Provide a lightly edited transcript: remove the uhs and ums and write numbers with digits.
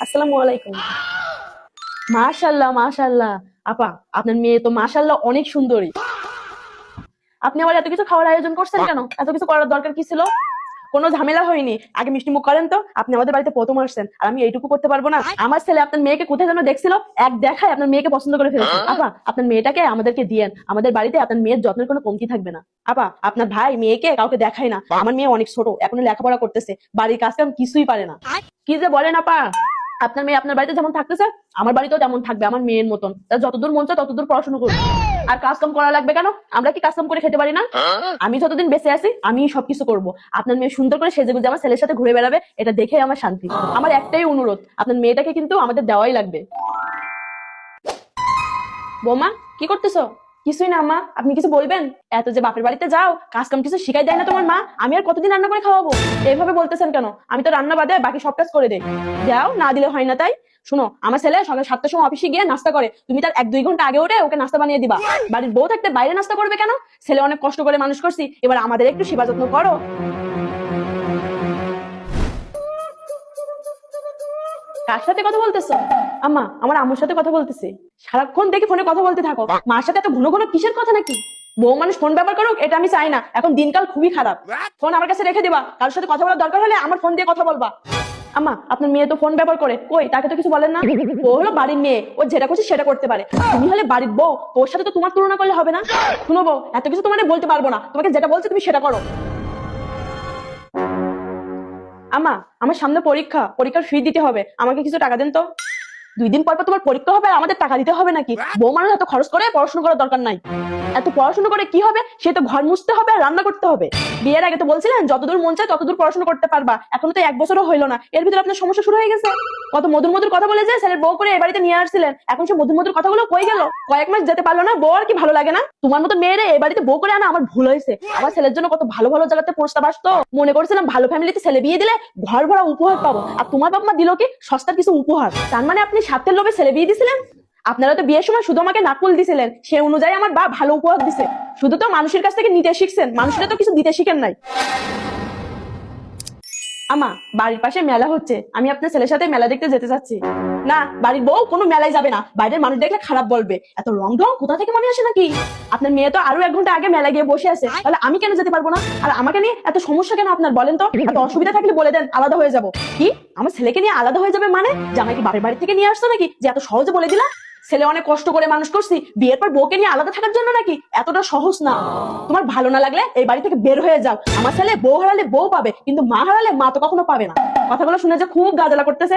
আসসালামু আলাইকুম। মাশাআল্লাহ মাশাআল্লাহ। আপা, আপনার মেয়ে তো মাশাআল্লাহ অনেক সুন্দরী। আপনি আবার এত কিছু খাওয়ার আয়োজন করছেন কেন? এত কিছু করার দরকার কি ছিল? কোনো ঝামেলা হয়নি। আগে মিষ্টি মুখ করেন তো। আপনি আমাদের বাড়িতে প্রথম আসছেন আর আমি এইটুকু করতে পারবো না? আমার ছেলে আপনার মেয়েকে কোথায় যেন দেখছিল, এক দেখায় আপনার মেয়েকে পছন্দ করে ফেলেছে। আপা, আপনার মেয়েটাকে আমাদেরকে দিয়েন। আমাদের বাড়িতে আপনার মেয়ের যত্নের কোনো কমতি থাকবে না। আপা, আপনার ভাই মেয়েকে কাউকে দেখায় না। আমার মেয়ে অনেক ছোট, এখনো লেখাপড়া করতেছে, বাড়ির কাজ কাম কিছুই পারে না। কি যে বলেন আপা! আপনার মেয়ে আপনার বাড়িতে যেমন থাকতেছে, আমার বাড়িতেও তেমন থাকবে, আমার মেয়ের মতন। তার যতদূর মন চায় ততদূর পড়াশোনা করবে। আর কাজ কাম করা লাগবে কেন? আমরা কি কাজ কাম করে খেতে পারি না? আমি যতদিন বেঁচে আছি আমি সবকিছু করব। আপনার মেয়ে সুন্দর করে সেজে গুজে আমার ছেলের সাথে ঘুরে বেড়াবে, এটা দেখে আমার শান্তি। আমার একটাই অনুরোধ, আপনার মেয়েটাকে কিন্তু আমাদের দেওয়াই লাগবে। বৌমা, কি করতেছো? কিছুই না মা, আপনি কিছু বলবেন? এত যে বাপের বাড়িতে যাও, কাজ কাম কিছু শিখাই দেয় না তোমার মা? আমি আর কতদিন রান্না করে খাওয়াবো? এইভাবে বলতেছেন কেন? আমি তো রান্না বাদে বাকি সব কাজ করে দেই। যাও, না দিলে হয় না তাই। শুনো, আমার ছেলে সকাল 7টার সময় অফিসে গিয়ে নাস্তা করে, তুমি তার 1-2 ঘন্টা আগে উঠে ওকে নাস্তা বানিয়ে দিবা। বাড়ির বউ থাকতে বাইরে নাস্তা করবে কেন? ছেলে অনেক কষ্ট করে মানুষ করছি, এবার আমাদের একটু সেবা যত্ন করো। কার সাথে কথা বলতেছো? আম্মা, আমার আম্মুর সাথে কথা বলতেছি। সারাক্ষণ দেখি ফোনে কথা বলতে থাকো, মার সাথে এত ঘন ঘন কিসের কথা নাকি? বউ মানুষ ফোন ব্যবহার করুক, এটা আমি চাই না। এখন দিনকাল খুবই খারাপ। ফোন আমার কাছে রেখে দিবা, কারোর সাথে কথা বলার দরকার হলে আমার ফোন দিয়ে কথা বলবা। আম্মা, আপনার মেয়ে তো ফোন ব্যবহার করে, কই তাকে তো কিছু বলেন না? ও হলো বাড়ির মেয়ে, ও যেটা করছে সেটা করতে পারে। তুমি হলে বাড়ির বউ, তোর সাথে তো তোমার তুলনা করলে হবে না। শুনো বউ, এত কিছু তোমাকে বলতে পারবো না, তোমাকে যেটা বলছে তুমি সেটা করো। আমা, আমার সামনে পরীক্ষা, পরীক্ষার ফি দিতে হবে, আমাকে কিছু টাকা দেন তো। 2 দিন পর পর তোমার পরীক্ষা হবে আর আমাদের টাকা দিতে হবে নাকি? বউ মানুষ এত খরচ করে পড়াশোনা করার দরকার নাই। এত পড়াশোনা করে কি হবে? সে তো ঘর মুছতে হবে আর রান্না করতে হবে। বিয়ের আগে তো বলছিলেন যতদূর মন চায় ততদূর পড়াশোনা করতে পারবা, এখনো তো 1 বছরও হইলো না, এর ভিতরে আপনার সমস্যা শুরু হয়ে গেছে। কত মধুর মধুর কথা বলে যে ছেলের বউ করে এ বাড়িতে নিয়ে আসছিলেন, এখন সে মধুর মধুর কথাগুলো কই গেল? কয়েক মাস যেতে পারলো না, বউ আর কি ভালো লাগে না? তোমার মতো মেয়েরে এ বাড়িতে বউ করে আনা আমার ভুল হয়েছে। আমার ছেলের জন্য কত ভালো ভালো জায়গাতে প্রস্তাব আসতো, মনে করছিলাম ভালো ফ্যামিলিতে ছেলে বিয়ে দিলে ঘর ভরা উপহার পাবো, আর তোমার বাবা মা দিল কি সস্তার কিছু উপহার। তার মানে আপনি স্বার্থের লোভে ছেলে বিয়ে দিছিলেন? আপনারা তো বিয়ের সময় শুধু আমাকে নাকুল দিছিলেন, সে অনুযায়ী আমার বাপ ভালো উপহার দিছে। শুধু তো মানুষের কাছ থেকে নিতে শিখছেন, মানুষের তো কিছু দিতে শিখেন নাই। আমা, বাড়ির পাশে মেলা হচ্ছে, আমি আপনার ছেলের সাথে মেলা দেখতে যেতে চাচ্ছি। না, বাড়ির বউ কোনো মেলায় যাবে না, বাইরের মানুষ দেখলে খারাপ বলবে। এত রং ঢং কোথা থেকে মনে আসে নাকি? আপনার মেয়ে তো আরো 1 ঘন্টা আগে মেলা গিয়ে বসে আছে, তাহলে আমি কেন যেতে পারবো না? আর আমাকে নিয়ে এত সমস্যা কেন আপনার বলেন তো? এত অসুবিধা থাকলে বলে দেন, আলাদা হয়ে যাবো। কি? আমার ছেলেকে নিয়ে আলাদা হয়ে যাবে মানে? জামাই কি বাপের বাড়ি থেকে নিয়ে আসছো নাকি যে এত সহজে বলে দিলা? ছেলে অনেক কষ্ট করে মানুষ করছি, বিয়ের পর বউকে নিয়ে আলাদা থাকার জন্য নাকি? এতটা সহজ না। তোমার ভালো না লাগলে এই বাড়ি থেকে বের হয়ে যাও। আমার ছেলে বউ হারালে বউ পাবে, কিন্তু মা হারালে মা তো কখনো পাবে না। কথাগুলো শুনে যে খুব গাজালা করতেছে।